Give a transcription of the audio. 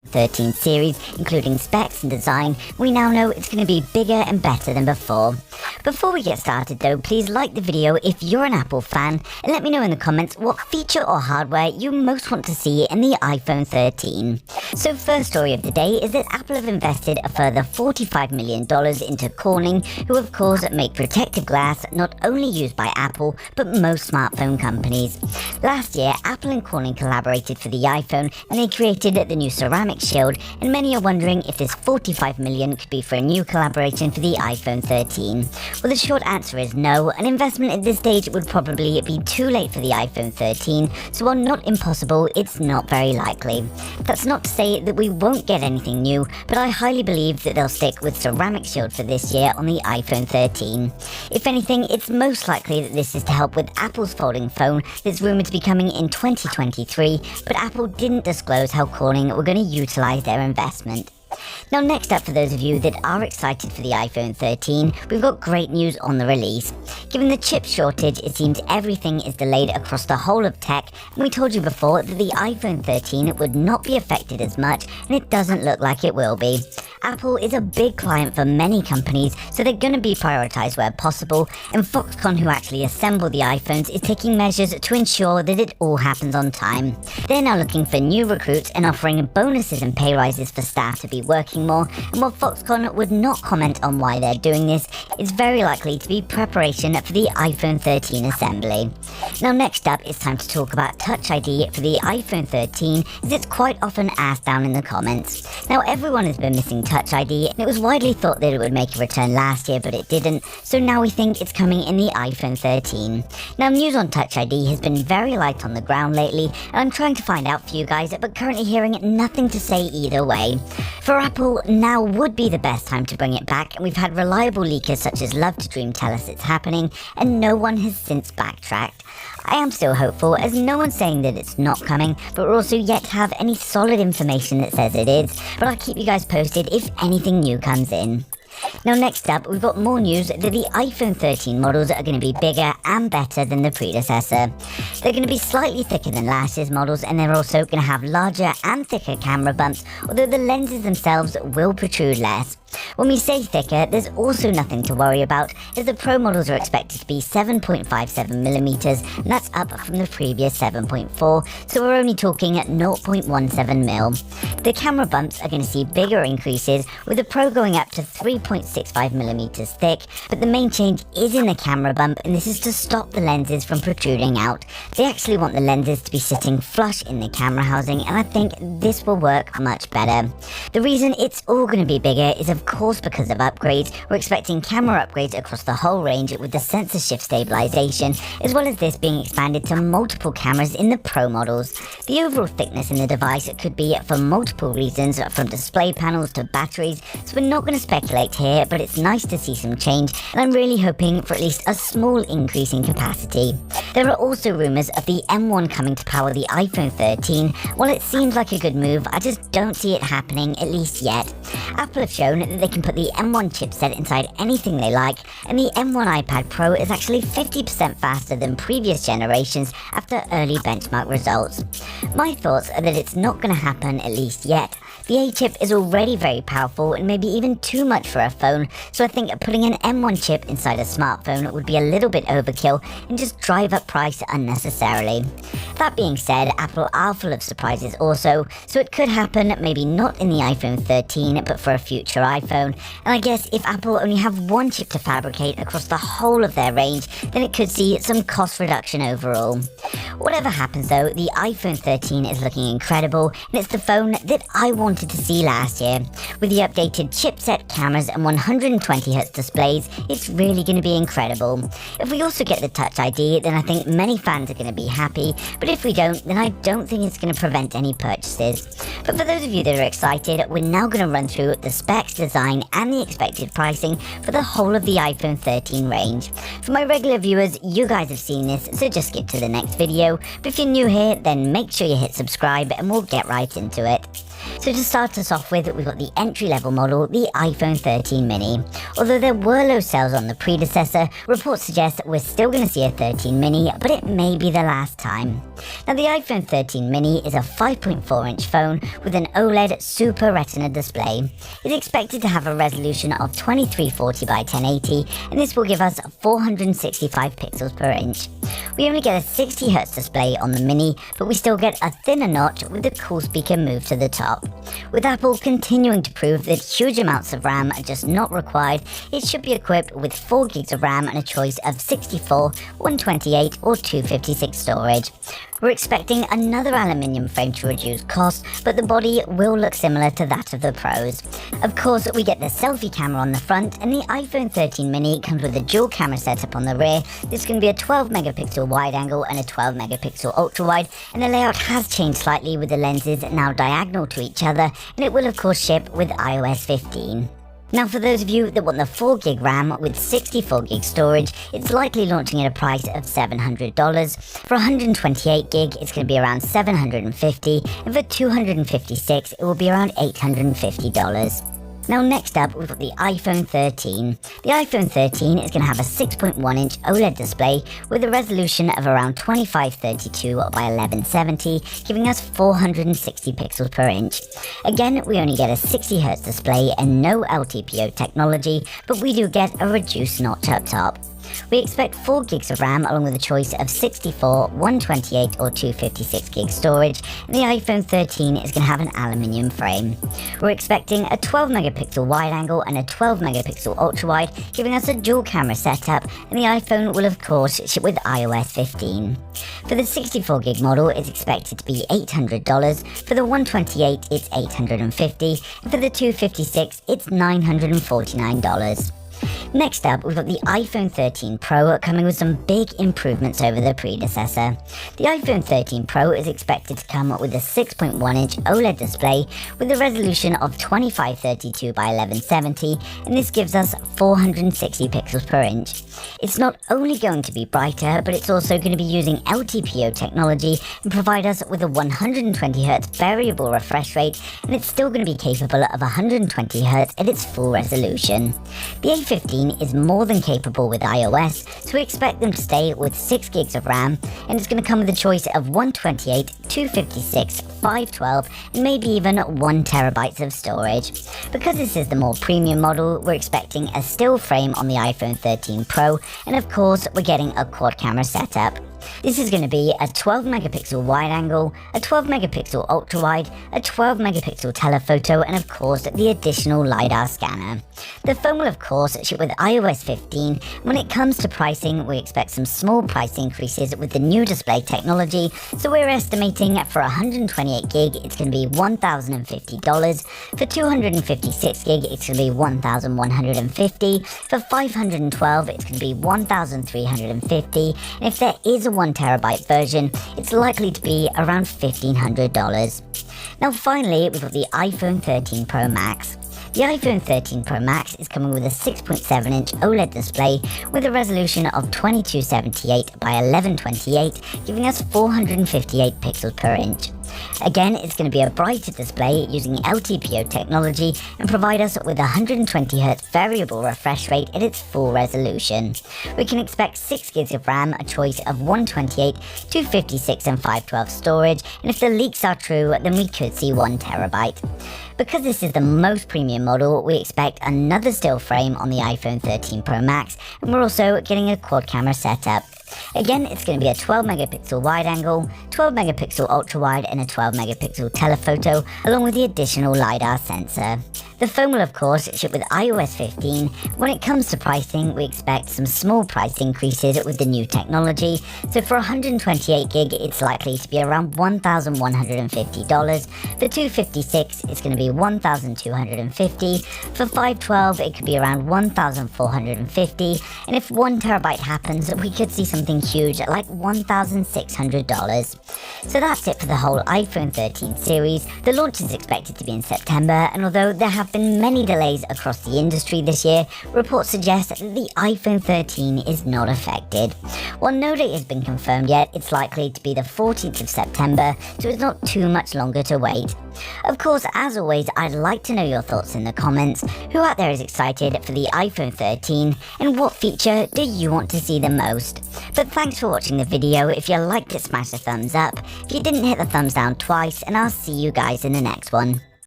13 series, including specs and design, we now know it's going to be bigger and better than before. Before we get started though, please like the video if you're an Apple fan, and let me know in the comments what feature or hardware you most want to see in the iPhone 13. So first story of the day is that Apple have invested a further $45 million into Corning, who of course make protective glass not only used by Apple, but most smartphone companies. Last year, Apple and Corning collaborated for the iPhone and they created the new ceramic shield, and many are wondering if this $45 million could be for a new collaboration for the iPhone 13. Well, the short answer is no. An investment at this stage would probably be too late for the iPhone 13, so while not impossible, it's not very likely. That's not to say that we won't get anything new, but I highly believe that they'll stick with ceramic shield for this year on the iPhone 13. If anything, it's most likely that this is to help with Apple's folding phone that's rumored to be coming in 2023, but Apple didn't disclose how Corning were going to utilize their investment. Now next up, for those of you that are excited for the iPhone 13, we've got great news on the release. Given the chip shortage, it seems everything is delayed across the whole of tech, and we told you before that the iPhone 13 would not be affected as much, and it doesn't look like it will be. Apple is a big client for many companies, so they're going to be prioritized where possible, and Foxconn, who actually assemble the iPhones, is taking measures to ensure that it all happens on time. They're now looking for new recruits and offering bonuses and pay rises for staff to be working more, and while Foxconn would not comment on why they're doing this, it's very likely to be preparation for the iPhone 13 assembly. Now next up, it's time to talk about Touch ID for the iPhone 13, as it's quite often asked down in the comments. Now everyone has been missing Touch ID, and it was widely thought that it would make a return last year, but it didn't, so now we think it's coming in the iPhone 13. Now news on Touch ID has been very light on the ground lately, and I'm trying to find out for you guys, but currently hearing nothing to say either way. For Apple, now would be the best time to bring it back, and we've had reliable leakers such as Love to Dream tell us it's happening, and no one has since backtracked. I am still hopeful, as no one's saying that it's not coming, but we're also yet to have any solid information that says it is, but I'll keep you guys posted if anything new comes in. Now next up, we've got more news that the iPhone 13 models are going to be bigger and better than the predecessor. They're going to be slightly thicker than last year's models, and they're also going to have larger and thicker camera bumps, although the lenses themselves will protrude less. When we say thicker, there's also nothing to worry about, as the Pro models are expected to be 7.57mm, and that's up from the previous 7.4, so we're only talking at 0.17mm. The camera bumps are going to see bigger increases, with the Pro going up to 3.65mm thick, but the main change is in the camera bump, and this is to stop the lenses from protruding out. They actually want the lenses to be sitting flush in the camera housing, and I think this will work much better. The reason it's all going to be bigger is of course because of upgrades. We're expecting camera upgrades across the whole range with the sensor shift stabilization, as well as this being expanded to multiple cameras in the Pro models. The overall thickness in the device could be for multiple reasons, from display panels to batteries, so we're not going to speculate here, but it's nice to see some change, and I'm really hoping for at least a small increase in capacity. There are also rumors of the M1 coming to power the iPhone 13. While it seems like a good move, I just don't see it happening, at least yet. Apple have shown that they can put the M1 chipset inside anything they like, and the M1 iPad Pro is actually 50% faster than previous generations after early benchmark results. My thoughts are that it's not going to happen, at least yet. The A chip is already very powerful and maybe even too much for a phone, so I think putting an M1 chip inside a smartphone would be a little bit overkill and just drive up price unnecessarily. That being said, Apple are full of surprises also, so it could happen, maybe not in the iPhone 13, but for a future iPhone. And I guess if Apple only have one chip to fabricate across the whole of their range, then it could see some cost reduction overall. Whatever happens though, the iPhone 13 is looking incredible, and it's the phone that I wanted to see last year. With the updated chipset, cameras, and 120Hz displays, it's really going to be incredible. If we also get the Touch ID, then I think many fans are going to be happy, but if we don't, then I don't think it's going to prevent any purchases. But for those of you that are excited, we're now going to run through the specs, design, and the expected pricing for the whole of the iPhone 13 range. For my regular viewers, you guys have seen this, so just skip to the next video, but if you're new here, then make sure you hit subscribe and we'll get right into it. So to start us off with, we've got the entry-level model, the iPhone 13 mini. Although there were low sales on the predecessor, reports suggest that we're still going to see a 13 mini, but it may be the last time. Now the iPhone 13 mini is a 5.4-inch phone with an OLED Super Retina display. It's expected to have a resolution of 2340 by 1080, and this will give us 465 pixels per inch. We only get a 60Hz display on the mini, but we still get a thinner notch with the cool speaker moved to the top. With Apple continuing to prove that huge amounts of RAM are just not required, it should be equipped with 4 gigs of RAM and a choice of 64, 128 or 256 storage. We're expecting another aluminium frame to reduce cost, but the body will look similar to that of the Pros. Of course, we get the selfie camera on the front, and the iPhone 13 mini comes with a dual camera setup on the rear. This can be a 12 megapixel wide angle and a 12 megapixel ultra wide, and the layout has changed slightly with the lenses now diagonal to each other, and it will of course ship with iOS 15. Now for those of you that want the 4 gig RAM with 64 gig storage, it's likely launching at a price of $700. For 128 gig, it's going to be around $750, and for 256, it will be around $850. Now next up, we've got the iPhone 13. The iPhone 13 is going to have a 6.1-inch OLED display with a resolution of around 2532 by 1170, giving us 460 pixels per inch. Again, we only get a 60Hz display and no LTPO technology, but we do get a reduced notch up top. We expect 4 gigs of RAM along with a choice of 64, 128 or 256 gig storage, and the iPhone 13 is going to have an aluminium frame. We're expecting a 12 megapixel wide angle and a 12 megapixel ultra wide, giving us a dual camera setup, and the iPhone will of course ship with iOS 15. For the 64 gig model, it's expected to be $800, for the 128 it's $850, and for the 256 it's $949. Next up, we've got the iPhone 13 Pro coming with some big improvements over the predecessor. The iPhone 13 Pro is expected to come with a 6.1-inch OLED display with a resolution of 2532 by 1170, and this gives us 460 pixels per inch. It's not only going to be brighter, but it's also going to be using LTPO technology and provide us with a 120Hz variable refresh rate, and it's still going to be capable of 120Hz at its full resolution. The A15 is more than capable with iOS, so we expect them to stay with 6 gigs of RAM, and it's going to come with a choice of 128, 256, 512, and maybe even 1 terabyte of storage. Because this is the more premium model, we're expecting a still frame on the iPhone 13 Pro, and of course we're getting a quad camera setup. This is going to be a 12 megapixel wide angle, a 12 megapixel ultra wide, a 12 megapixel telephoto, and of course the additional LiDAR scanner. The phone will of course ship with iOS 15. When it comes to pricing, we expect some small price increases with the new display technology, so we're estimating for 128 gig it's going to be $1,050, for 256 gig it's going to be $1,150, for 512 it's going to be $1,350, and if there is a 1 terabyte version, it's likely to be around $1,500. Now finally, we've got the iPhone 13 Pro Max. The iPhone 13 Pro Max is coming with a 6.7-inch OLED display with a resolution of 2278 by 1128, giving us 458 pixels per inch. Again, it's going to be a brighter display using LTPO technology and provide us with 120Hz variable refresh rate at its full resolution. We can expect 6 gigs of RAM, a choice of 128, 256 and 512 storage, and if the leaks are true, then we could see 1 terabyte. Because this is the most premium model, we expect another still frame on the iPhone 13 Pro Max, and we're also getting a quad camera setup. Again, it's going to be a 12 megapixel wide angle, 12 megapixel ultra wide, and a 12 megapixel telephoto, along with the additional LiDAR sensor. The phone will of course ship with iOS 15. When it comes to pricing, we expect some small price increases with the new technology. So for 128 gig, it's likely to be around $1,150. For 256, it's going to be $1,250. For 512, it could be around $1,450. And if 1 terabyte happens, we could see something huge like $1,600. So that's it for the whole iPhone 13 series. The launch is expected to be in September, and although there have have been many delays across the industry this year, reports suggest that the iPhone 13 is not affected. While no date has been confirmed yet, it's likely to be the 14th of September, so it's not too much longer to wait. Of course, as always, I'd like to know your thoughts in the comments. Who out there is excited for the iPhone 13 and what feature do you want to see the most? But thanks for watching the video. If you liked it, smash the thumbs up. If you didn't, hit the thumbs down twice, and I'll see you guys in the next one.